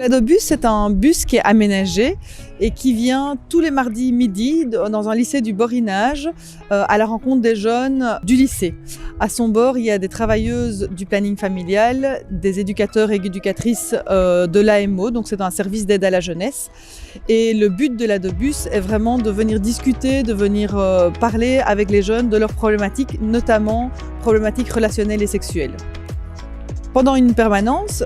L'Adobus, c'est un bus qui est aménagé et qui vient tous les mardis midi dans un lycée du Borinage à la rencontre des jeunes du lycée. À son bord, il y a des travailleuses du planning familial, des éducateurs et éducatrices de l'AMO, donc c'est un service d'aide à la jeunesse. Et le but de l'Adobus est vraiment de venir discuter, de venir parler avec les jeunes de leurs problématiques, notamment problématiques relationnelles et sexuelles. Pendant une permanence,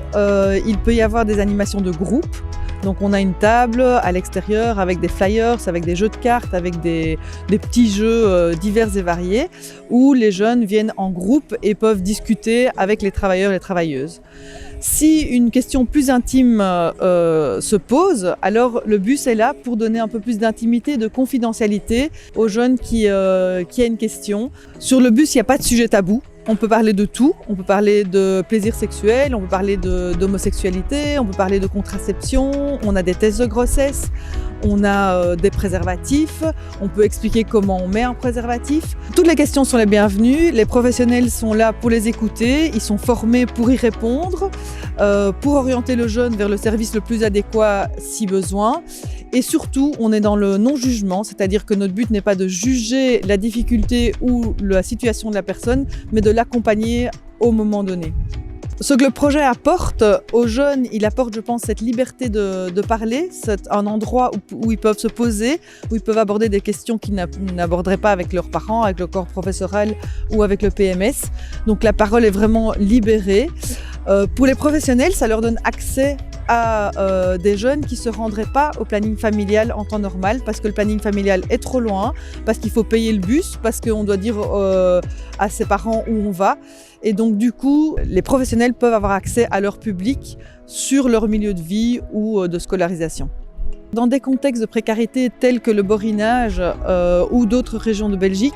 il peut y avoir des animations de groupe. Donc on a une table à l'extérieur avec des flyers, avec des jeux de cartes, avec des petits jeux divers et variés où les jeunes viennent en groupe et peuvent discuter avec les travailleurs et les travailleuses. Si une question plus intime se pose, alors le bus est là pour donner un peu plus d'intimité, de confidentialité aux jeunes qui a une question. Sur le bus, il n'y a pas de sujet tabou. On peut parler de tout, on peut parler de plaisir sexuel, on peut parler d'homosexualité, on peut parler de contraception, on a des tests de grossesse, on a des préservatifs, on peut expliquer comment on met un préservatif. Toutes les questions sont les bienvenues, les professionnels sont là pour les écouter, ils sont formés pour y répondre, pour orienter le jeune vers le service le plus adéquat si besoin. Et surtout, on est dans le non-jugement, c'est-à-dire que notre but n'est pas de juger la difficulté ou la situation de la personne, mais de l'accompagner au moment donné. Ce que le projet apporte aux jeunes, il apporte, je pense, cette liberté de parler, c'est un endroit où ils peuvent se poser, où ils peuvent aborder des questions qu'ils n'aborderaient pas avec leurs parents, avec le corps professoral ou avec le PMS. Donc la parole est vraiment libérée. Pour les professionnels, ça leur donne accès à des jeunes qui ne se rendraient pas au planning familial en temps normal parce que le planning familial est trop loin, parce qu'il faut payer le bus, parce qu'on doit dire à ses parents où on va. Et donc du coup, les professionnels peuvent avoir accès à leur public sur leur milieu de vie ou de scolarisation. Dans des contextes de précarité tels que le Borinage ou d'autres régions de Belgique,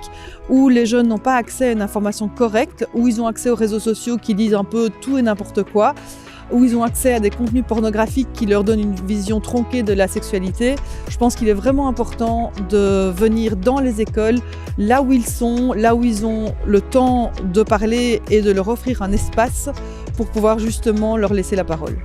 où les jeunes n'ont pas accès à une information correcte, où ils ont accès aux réseaux sociaux qui disent un peu tout et n'importe quoi, où ils ont accès à des contenus pornographiques qui leur donnent une vision tronquée de la sexualité, je pense qu'il est vraiment important de venir dans les écoles, là où ils sont, là où ils ont le temps de parler et de leur offrir un espace pour pouvoir justement leur laisser la parole.